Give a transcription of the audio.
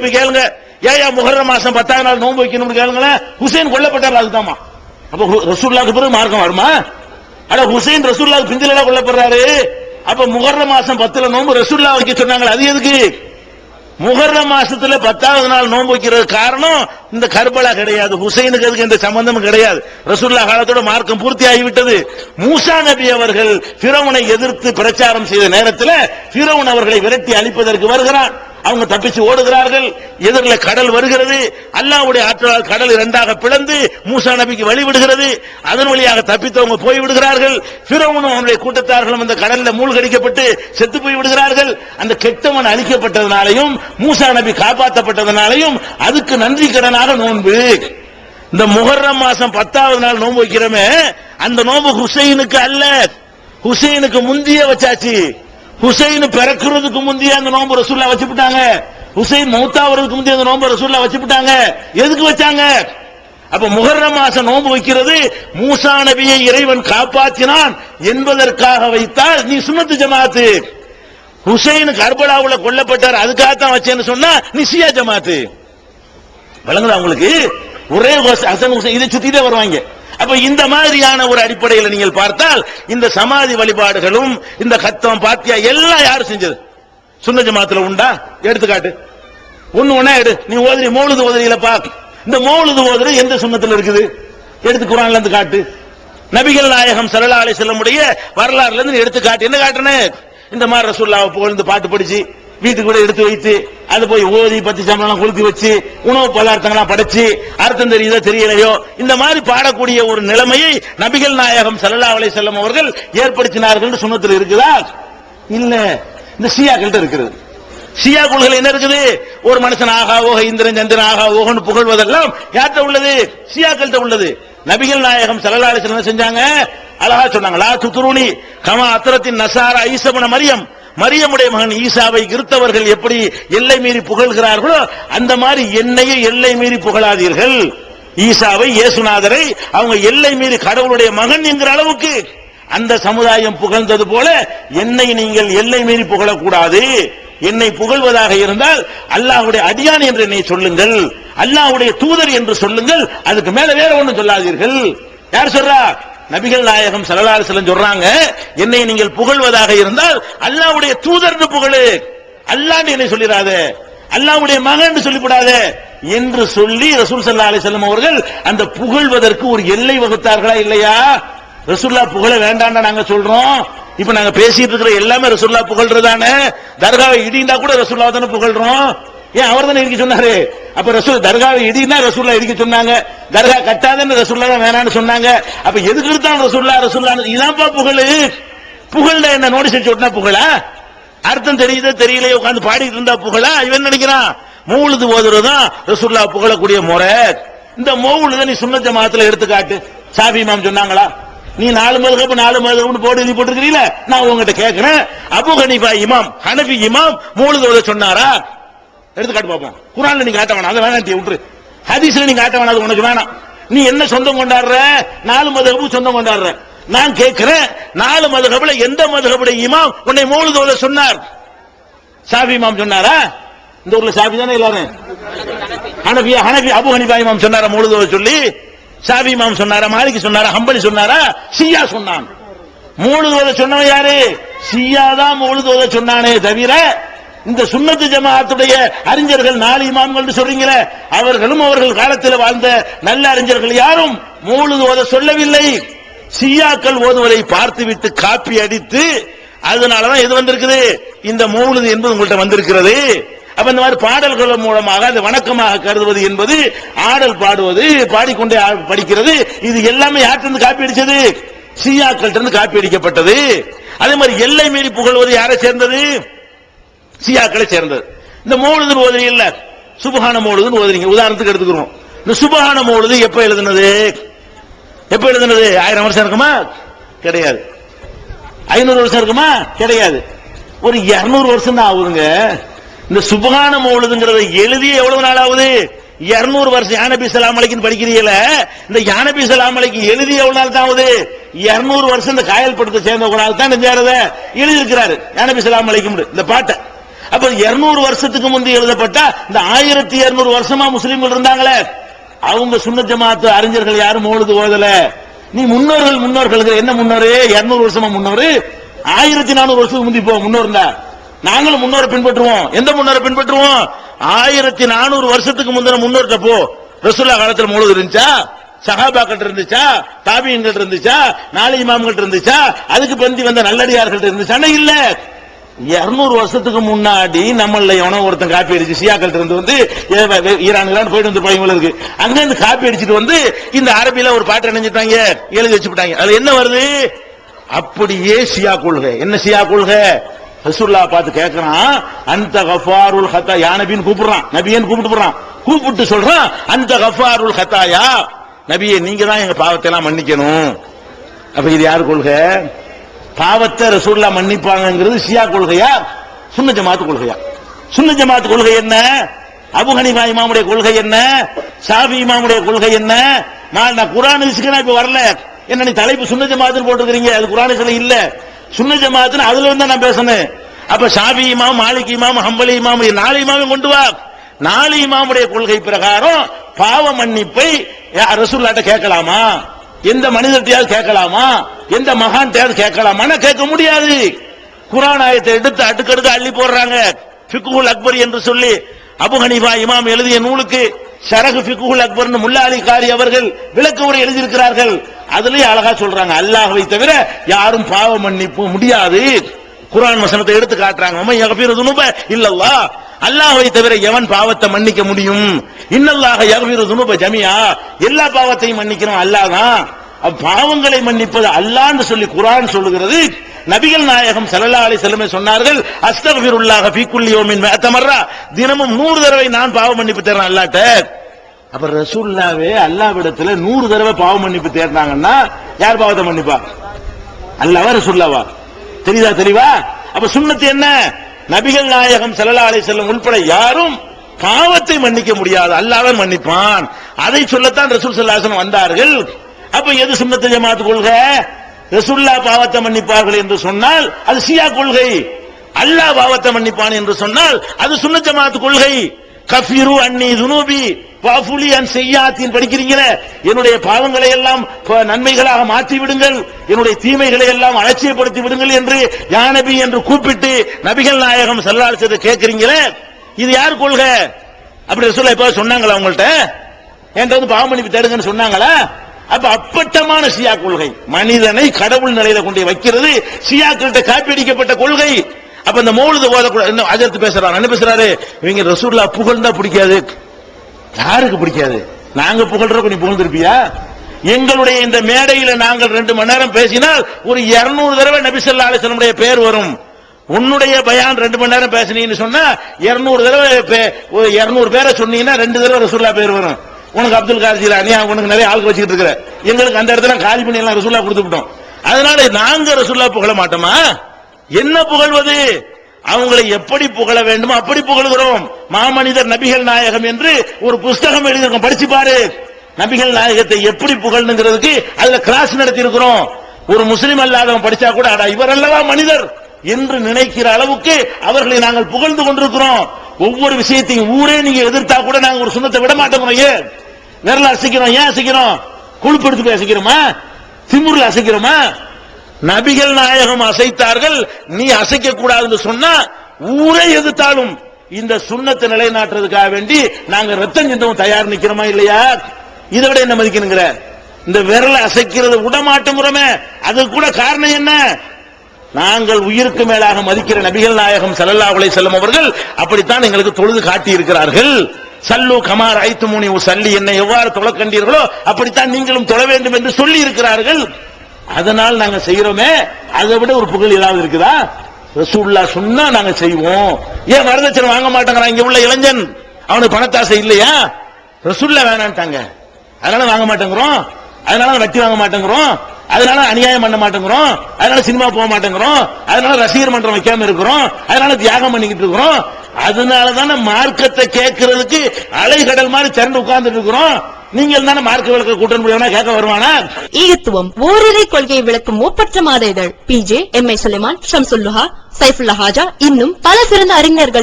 போய் கேளுங்க, ஏன் முஹர்ரம் மாசம் 10ஆம் நாள் நோன்பு வைக்கணும்னு கேளுங்களேன். ஹுசைன் கொல்லப்பட்டார், அதுதாமா. அப்ப ரசூலுல்லாஹ்க்கு பிறகு மார்க்கம் வருமா? அட ஹுசைன் ரசூலுல்லாஹ் பிந்தில கொல்லப்படுறாரு. அப்ப முஹர்ரம் மாசம் 10ல நோன்பு ரசூலுல்லாஹ் வைக்க சொன்னாங்க, அது எதுக்கு? முஹர்ரம் மாசத்துல 10வது நாள் நோன்பு வைக்கிறது காரணம் இந்த கர்பலா கிடையாது. ஹுசைனுக்கு அதுக்கு எந்த சம்பந்தமும் கிடையாது. ரசூலுல்லாஹ் காலத்தோட மார்க்கம் பூர்த்தி ஆகிவிட்டது. மூசா நபி அவர்கள் ஃபிரௌனை எதிர்த்து பிரச்சாரம் செய்த நேரத்தில் ஃபிரௌன் அவர்களை விரட்டி அழிப்பதற்கு வருகிறான். அவங்க தப்பிச்சு ஓடுகிறார்கள். எதிரில் கடல் வருகிறது. அல்லாஹ்வுடைய ஆற்றலால் கடல் இரண்டாக பிளந்து மூசா நபிக்கு வழிவிடுகிறது. அதன் வழியாக தப்பித்தவங்க போய் விடுகிறார்கள். ஃபிரௌனும் அவனுடைய கூட்டத்தார்களும் அந்த கடல்ல மூழ்கடிக்கப்பட்டு செத்து போய் விடுகிறார்கள். அந்த கெட்டவன் அழிக்கப்பட்டதனாலையும் மூசா நபி காப்பாற்றப்பட்டதனாலையும் அதுக்கு நன்றி கடனாக நோன்பு. இந்த முஹர்ரம் மாசம் 10வது நாள் நோன்பு வைக்கிறோமே, அந்த நோன்பு ஹுசைனுக்கு அல்ல, ஹுசைனுக்கு முந்திய வச்சாச்சு. ஹுசைன் பிறக்கிறதுக்கு முந்தைய அந்த நோன்பு ரசூலுல்லாஹ் வச்சுட்டாங்க. ஹுசைன் மௌத்தாவதுக்கு முந்தைய அந்த நோன்பு ரசூலுல்லாஹ் வச்சுட்டாங்க. எதுக்கு வச்சாங்க? அப்ப முஹர்ரம் மாசம் நோன்பு வைக்கிறது மூசா நபியை இறைவன் காப்பாற்றினான் என்பதற்காக வைத்தால் நீ சுன்னத்து ஜமாத்து. ஹுசைன் கர்பலாவுல கொல்லப்பட்டார், அதுக்காகத்தான் வச்சேன்னு சொன்னா நீ ஷியா ஜமாத்து. வழங்குதா உங்களுக்கு? ஒரே ஹசன் ஹுசைன் இதை சுத்திட்டே வருவாங்க. அப்ப இந்த மாதிரியான ஒரு அடிப்படையில் நீங்கள் பார்த்தால் இந்த சமாதி வழிபாடுகளும் இந்த கத்தம் பாத்தியா எல்லாம் யாரு செஞ்சது? சுன்ன ஜமாத்துல உண்டா? எடுத்துக்காட்டு, ஒண்ணு எடு. நீ ஓதுறி மௌலிது ஓதுறீல பாக், இந்த மௌலிது ஓதுற எந்த சுன்னத்துல இருக்குது? எடுத்து குர்ஆன்ல இருந்து காட்டு. நபிகள் நாயகம் ஸல்லல்லாஹு அலைஹி வஸல்லம் உடைய வரலாறுல இருந்து எடுத்து காட்டு. என்ன காட்டுன? இந்த மாதிரி ரசூலுல்லாஹ் புகழ்ந்து பாட்டு படிச்சு வீட்டுக்கு கூட எடுத்து வைத்து அது போய் ஓதி 10 சம்பளம் கொளுத்தி வச்சு உணவு பதார்த்தங்களாம் படைச்சு அர்த்தம் தெரியுதோ தெரியலையோ இந்த மாதிரி பாடக்கூடிய ஒரு நிலைமையை நபிகள் நாயகம் ஸல்லல்லாஹு அலைஹி வஸல்லம் அவர்கள் ஏற்படுத்தினார்கள் சுன்னத்தில் இருக்குதா? இல்ல. இந்த ஷியாக்கள்ட்ட இருக்குது. ஷியா கொள்கை என்ன இருக்குது? ஒரு மனுஷன் ஆகா ஓக இந்திரன் சந்திரன் ஆகா ஓகன்னு புகழ்வதெல்லாம் யார்கிட்ட உள்ளது? ஷியாக்கள்ட்ட உள்ளது. நபிகள் நாயகம் ஸல்லல்லாஹு அலைஹி வஸல்லம் செஞ்சாங்க, அழகா சொன்னாங்க, லா துத்ருனி கமா அத்ரத்தின் நஸாரா ஈஸா இப்னு மரியம், மரியமுடைய மகன் ஈசாவை கிறிஸ்தவர்கள் எப்படி எல்லை மீறி புகழ்கிறார்களோ அந்த மாதிரி என்னையே எல்லை மீறி புகழாதீர்கள். ஈசாவை இயேசுநாதரை அவங்க எல்லை மீறி கடவுளுடைய மகன் என்கிற அளவுக்கு அந்த சமுதாயம் புகழ்ந்தது போல என்னை நீங்கள் எல்லை மீறி புகழக்கூடாது. என்னை புகழ்வதாக இருந்தால் அல்லாஹ்வுடைய அடியான் என்று என்னை சொல்லுங்கள், அல்லாஹ்வுடைய தூதர் என்று சொல்லுங்கள், அதுக்கு மேல வேற ஒண்ணும் சொல்லாதீர்கள். யார் சொல்றா? நபிகள் நாயகம் ஸல்லல்லாஹு அலைஹி வஸல்லம் சொல்றாங்க, என்னை நீங்கள் புகழ்வதாக இருந்தால் அல்லாஹ்வுடைய தூதர்னு புகழு, அல்லாஹ்னு என்னை சொல்லிராத, அல்லாஹ்வுடைய மகன் சொல்லிவிடாத என்று சொல்லி ரசூல் ஸல்லல்லாஹு அலைஹி வஸல்லம் அவர்கள் அந்த புகழ்வதற்கு ஒரு எல்லை வகுத்தார்களா இல்லையா? ரசூலுல்லாஹ் புகழ வேண்டாம்னு நாங்க சொல்றோம். இப்ப நாங்க பேசிட்டு இருக்கிற எல்லாமே ரசூலுல்லாஹ் புகழ்றதானே. தர்காவை இடிந்தா கூட ரசூலுல்லாஹ் தானே புகழ்றோம். ஏன் அவர் தானே இடிக்க சொன்னாரு? அப்ப ரசூல் தர்காவை இடினா ரசூலுல்லாஹ் இடிக்க சொன்னாங்க, தர்கா கட்டாதன்னு ரசூலுல்லாஹ் தான் வேணான்னு சொன்னாங்க. அப்ப எதுக்கு எடுத்தாலும் ரசூலுல்லாஹ் இதான்ப்பா புகழு. புகழ்ல என்ன நோட்டீஸ் அடிச்சு விட்டா புகழா? அர்த்தம் தெரியுதோ தெரியலையோ உட்கார்ந்து பாடிட்டு இருந்தா புகழா? இவன் நினைக்கிறான் மௌலிது ஓதுறதுதான் ரசூலுல்லாஹ் புகழக்கூடிய முறை. இந்த மௌலித நீ சுன்னத் ஜமாத்துல எடுத்துக்காட்டு. ஷாஃபி இமாம் சொன்னாங்களா? நீ 4 மதுஹப் போட்டு எழுதி போட்டுருக்கீங்களா? நான் உங்ககிட்ட கேட்கிறேன், அபூ ஹனீஃபா இமாம் ஹனஃபி இமாம் மௌலிது ஓத சொன்னாரா? எடுத்துக்காட்டு பார்ப்போம். குர்ஆன்ல நீ காட்ட வேணாம், அதை வேணாம் விட்டுரு. ஹதீஸ்ல நீ காட்ட வேணாம், அது உனக்கு வேணாம். நீ என்ன சொந்தம் கொண்டாடுற? 4 மதுஹப் சொந்தம் கொண்டாடுற. நான் கேட்கிறேன், 4 மதுஹப்ல எந்த மதுஹபுடைய இமாம் உன்னை மௌலிது ஓத சொன்னார்? ஷாஃபி இமாம் சொன்னாரா? இந்த ஊர்ல ஷாஃபி தானே எல்லாரும். ஹனஃபி அபூ ஹனீஃபா இமாம் சொன்னாரா மௌலிது ஓத சொல்லி? ஷாஃபி இமாம் சொன்னாரா? மாலிகி சொன்னாரா? ஹம்பலி சொன்னாரா? ஷியா சொன்னான். மௌலிது ஓத சொன்னவன் யாரு? ஷியா தான் மௌலிது ஓத சொன்னானே தவிர இந்த சுன்னத்து ஜமாஅத்துடைய அறிஞர்கள் 4 இமாம்கள் சொல்றீங்களே, அவர்களும் அவர்கள் காலத்தில் வாழ்ந்த நல்ல அறிஞர்கள் யாரும் மௌலிது ஓத சொல்லவில்லை. ஷியாக்கள் ஓதுவதை பார்த்துவிட்டு காப்பி அடித்து அதனாலதான் இது வந்திருக்குது. இந்த மௌலிது என்பது உங்கள்கிட்ட வந்திருக்கிறது. அப்ப இந்த மாதிரி பாடல்கள் மூலமாக அது வணக்கமாக கருதுவது என்பது, ஆடல் பாடுவது, பாடிக்கொண்டே படிக்கிறது, இது எல்லாமே யார்கிட்ட காப்பி அடிச்சது? ஷியாக்கள்ட்ட இருந்து காப்பி அடிக்கப்பட்டது. அதே மாதிரி எல்லை மீறி புகழ்வது யாரை சேர்ந்தது? ஷியாக்களை சேர்ந்தது. இந்த மௌலிது ஓதுறீங்க இல்ல, சுப்ஹான மௌலிதுன்னு ஓதுறீங்க. உதாரணத்துக்கு எடுத்துக்கிறோம். இந்த சுப்ஹான மௌலிது எப்ப எழுதுனது? 1000 வருஷம் இருக்குமா? கிடையாது. 500 வருஷம் இருக்குமா? கிடையாது. ஒரு 200 வருஷம் தான் ஆகுதுங்க. இந்த சுப்ஹான மௌலிதுங்கிறத எழுதி எவ்வளவு நாள் ஆகுது? 200 வருஷம். யானபி ஸலாம் அலைஹின்னு படிக்கிறீங்கள, இந்த யானபி ஸலாம் அலைஹி எழுதி எவ்வளவு நாள் தான் ஆகுது? 200 வருஷம். இந்த காயல் படத்தை சேர்ந்தவங்களால தான் நெஞ்சாரத எழுதி இருக்கிறாரு யானபி ஸலாம் அலைஹி இந்த பாட்டை. அப்ப 200 வருஷத்துக்கு முந்தி எழுதப்பட்ட இந்த 1200 வருஷமா முஸ்லீம்கள் இருந்தாங்களே, அவங்க சுன்னத் ஜமாத் அறிஞர்கள் யாரும் மௌலிது ஓதல. நீ முன்னோர்கள் என்ன முன்னோரு? 200 வருஷமா முன்னோரு, 1400 வருஷத்துக்கு முந்தி போ முன்னோர்ந்தா. நாங்களும் முன்னோரை பின்பற்றுவோம். எந்த முன்னோரை பின்பற்றுவோம்? 1400 வருஷத்துக்கு முந்தின முன்னோர்கிட்ட போ. ரசூலுல்லாஹ் காலத்துல மௌலிது இருந்துச்சா? சஹாபாக்கள் இருந்துச்சா? தாபியீன்கள் இருந்துச்சா? 4 இமாம்கள் இருந்துச்சா? அதுக்கு பந்தி வந்த நல்லடியார்கள் இருந்துச்சா? இல்ல. 200 வருஷத்துக்கு முன்னாடி நம்மள எவனோ ஒருத்தன் காப்பி அடிச்சு சியாக்கள் இருந்து வந்து ஈரான் போயிட்டு வந்து பையங்களுக்கு அங்க இருந்து காப்பி அடிச்சுட்டு வந்து இந்த அரபியில ஒரு பாட்டு நினைஞ்சிட்டாங்க, எழுதி வச்சுட்டாங்க. அது என்ன வருது? அப்படியே ஷியா கொள்கை. என்ன ஷியா கொள்கை? ரசூலுல்லாஹ் பார்த்து கேட்கறான், அந்த கஃபாருல் ஹத்தா, யா நபின்னு கூப்பிடுறான், நபியன்னு கூப்பிட்டு சொல்றான், அந்த கஃபாருல் ஹத்தாயா, நபியே நீங்க தான் எங்க பாவத்தை எல்லாம் மன்னிக்கணும். அப்ப இது யாரு கொள்கை? பாவத்தை ரசூலுல்லாஹ் மன்னிப்பாங்கிறது ஷியா கொள்கையா சுன்னத் ஜமாத் கொள்கையா? சுன்னத் ஜமாத் கொள்கை என்ன? அபு ஹனீஃபா இமாமுடைய கொள்கை என்ன? ஷாஃபி இமாமுடைய கொள்கை என்ன? நான் குர்ஆன் ஹதீஸ்க்கு இப்ப வரல. என்ன நீ தலைப்பு சுன்னத் ஜமாத்னு போட்டுக்கிறீங்க, அது குர்ஆன் ஹதீஸ்ல இல்ல. சுன்னத் ஜமாத்னு அதுல இருந்தா நான் பேசணும். அப்ப ஷாஃபி இமாம், மாலிக் இமாம், ஹம்பலி இமாம், 4 இமாமையும் கொண்டு வா. 4 இமாமுடைய கொள்கை பிரகாரம் பாவ மன்னிப்பை ரசூலுல்லாஹ்ட்ட கேட்கலாமா? எந்த மனிதர்கிட்டயாவது கேட்கலாமா? எந்த மகான்கிட்டயாவது கேட்கலாமா? கேட்க முடியாது. குர்ஆன் ஆயத்தை எடுத்து அடுக்கடுக்கு அள்ளி போடுறாங்க. ஃபிக்ஹுல் அக்பர் என்று சொல்லி அபு ஹனீஃபா இமாம் எழுதிய நூலுக்கு ஷரஹ் ஃபிக்ஹுல் அக்பர்னு முல்லா அலி காரி அவர்கள் விளக்க உரை எழுதியிருக்கிறார்கள். அதுலயே அழகா சொல்றாங்க, அல்லாஹ்வை தவிர யாரும் பாவ மன்னிப்பு முடியாது. குர்ஆன் வசனத்தை எடுத்து காட்டுறாங்க. மமை யக்ஃபிரு துனூப இல்லல்லாஹ், அல்லாஹ்வை தவிர எவன் பாவத்தை மன்னிக்க முடியும்? இன்னல்லாஹ யக்ஃபிரு துனூப ஜமீஆ, எல்லா பாவத்தையும் மன்னிக்கிறோம் அல்லாஹ் தான். பாவங்களை மன்னிப்பது அல்லாஹ்னு சொல்லி குர்ஆன் சொல்லுகிறது. நபிகள் நாயகம் ஸல்லல்லாஹு அலைஹி வஸல்லம் சொன்னார்கள், அஸ்தக்ஃபிருல்லாஹ ஃபீ குல்லி யௌமின் 100 மர்ரா, தினமும் 100 தடவை நான் பாவ மன்னிப்பு தேடுறேன் அல்லாஹ்ட்ட. அப்ப ரசூலுல்லாஹ்வே அல்லாஹ்விடத்துல 100 தடவை பாவ மன்னிப்பு தேடினாங்கன்னா யார் பாவத்தை மன்னிப்பா? அல்லாஹ்வா ரசூலுல்லாஹ்வா? தெரியுதா? தெளிவா? அப்ப சுன்னத் என்ன? நபிகள் நாயகம் ஸல்லல்லாஹு அலைஹி வஸல்லம் உட்பட யாரும் பாவத்தை மன்னிக்க முடியாது, அல்லாஹ் மன்னிப்பான். அதை சொல்லத்தான் ரசூல் ஸல்லல்லாஹு அலைஹி வஸல்லம் வந்தார்கள். அப்ப எது சுன்னத் ஜமாத் கொள்கை? ரசூலுல்லாஹ் பாவத்தை மன்னிப்பார்கள் என்று சொன்னால் அது ஷியா கொள்கை. அல்லாஹ் பாவத்தை மன்னிப்பான் என்று சொன்னால் அது சுன்னத் ஜமாத் கொள்கை. கஃபிரு அன்னி துனூபி வஃபுலி அன் ஸய்யாத்தின் படிக்கிறீங்களே, என்னுடைய பாவங்களை எல்லாம் நன்மைகளாக மாற்றி விடுங்கள், என்னுடைய தீமைகளை எல்லாம் அலட்சியப்படுத்தி விடுங்கள் என்று யா நபி என்று கூப்பிட்டு நபிகள் நாயகம் ஸல்லல்லாஹு அலைஹி வஸல்லம் கேட்கிறீங்களே, இது யார் கொள்கை? அப்படி ரசூலுல்லாஹ் இப்ப சொன்னாங்களா உங்கள்ட்ட? என்கிட்ட வந்து பாவ மன்னிப்பு தேடுங்கன்னு சொன்னாங்களா? அப்ப அப்பட்டமான ஷியா கொள்கை, மனிதனை கடவுள் நிலையில கொண்டு வைக்கிறது ஷியாக்கள்கிட்ட காப்பியடிக்கப்பட்ட கொள்கை. அப்ப இந்த மௌலிது ஓதக்கூடாது. அஜர்த்து பேசுறாரு, என்ன பேசுறாரு? இவங்க ரசூலுல்லாஹ் புகழ்ந்தா பிடிக்காது. யாருக்கு பிடிக்காது? நாங்க புகழ்றோம், நீ புகழ்ந்திருப்பியா? எங்களுடைய இந்த மேடையில நாங்கள் 2 மணி நேரம் பேசினால் ஒரு 200 தடவை நபி ஸல்லல்லாஹு அலைஹி வஸல்லம் பேர் வரும். உன்னுடைய பயான் 2 மணி நேரம் பேசினீங்கன்னு சொன்னா 200 தடவை 200 பேரை சொன்னீங்கன்னா 2 தடவை ரசூலுல்லாஹ் பேர் வரும். உனக்கு அப்துல் காதர் ஜீலானி, உனக்கு நிறைய ஆளுக்கு வச்சுக்கிட்டு இருக்கிற, எங்களுக்கு அந்த இடத்துல காலி பண்ணி எல்லாம் ரசூலுல்லாஹ் கொடுத்துட்டோம். அதனால நாங்க ரசூலுல்லாஹ் புகழ மாட்டோமா? என்ன புகழ்வது? அவங்களை எப்படி புகழ வேண்டுமோ அப்படி புகழ்கிறோம். மாமனிதர் நபிகள் நாயகம் என்று ஒரு புஸ்தகம் எழுதியிருக்கோம், படிச்சு பாரு. நபிகள் நாயகத்தை எப்படி புகழ்னுங்கிறதுக்கு அதுல கிளாஸ் நடத்தி இருக்கிறோம். ஒரு முஸ்லிம் அல்லாதவன் படிச்சா கூட அடா இவர் அல்லவா மனிதர் என்று நினைக்கிற அளவுக்கு அவர்களை நாங்கள் புகழ்ந்து கொண்டிருக்கிறோம். ஒவ்வொரு விஷயத்தையும் ஊரே நீங்க எதிர்த்தா கூட நாங்க ஒரு சுன்னத்தை விட மாட்டோம். ஏன் விரல அசைக்கிறோம்? ஏன் அசைக்கிறோம்? கொழுப்படுத்து போய் அசைக்கிறோமா? திமுர்ல அசைக்கிறோமா? நபிகள் நாயகம் அசைத்தார்கள், நீ அசைக்க கூடாதுன்னு சொன்னா ஊரே எதிர்த்தாலும் இந்த சுன்னத்தை நிலைநாட்டுறதுக்காக வேண்டி நாங்க ரத்தம் சிந்தவும் தயார் நிக்கிறோமா இல்லையா? இதை விட என்ன மதிக்கணுங்கிற? இந்த விரல அசைக்கிறது விடமாட்டோங்கிறோமே, அதுக்கு கூட காரணம் என்ன? நாங்கள் உயிருக்கு மேலாக மதிக்கிற நபிகள் நாயகம் ஸல்லல்லாஹு அலைஹி வஸல்லம் அவர்கள் அப்படித்தான் எங்களுக்கு தொழுது காட்டி இருக்கிறார்கள். சல்லு கமா ரஅய்துமூனி உஸல்லி, என்னை எவ்வாறு தொழ கண்டீர்களோ அப்படித்தான் நீங்களும் தொழ வேண்டும் என்று சொல்லி இருக்கிறார்கள். அதனால் நாங்க செய்யறோமே, அதை விட ஒரு புகழ் ஏதாவது இருக்குதா? ரசூலுல்லாஹ் சொன்னா நாங்க செய்வோம். ஏன் வரதட்சணை வாங்க மாட்டேங்கிறான் இங்க உள்ள இளைஞன்? அவனுக்கு பணத்தாசை இல்லையா? ரசூலுல்லாஹ் வேணான்ட்டாங்க, அதனால வாங்க மாட்டேங்கிறோம், அதனால வட்டி வாங்க மாட்டேங்கிறோம், அதனால அநியாயம் பண்ண மாட்டேங்கிறோம், அதனால சினிமா போக மாட்டேங்கிறோம், அதனால ரசிகர் மன்றம் வைக்காம இருக்கிறோம், அதனால தியாகம் பண்ணிக்கிட்டு இருக்கிறோம். அதனாலதான மார்க்கத்தை கேட்கறதுக்கு அலைகடல் மாதிரி திரண்டு உட்கார்ந்துட்டு இருக்கிறோம். நீங்கள் தானே மார்க்க விளக்க கூட்டம் முடியும் கேட்க வருவானா? ஈகத்துவம் ஓரிரை கொள்கையை விளக்கும் ஒப்பற்ற மாத இதழ் PJ, MA சுலைமான், ஷம்சுல் லுஹா, சைஃபுல்லா ஹாஜா, இன்னும் பல சிறந்த அறிஞர்கள்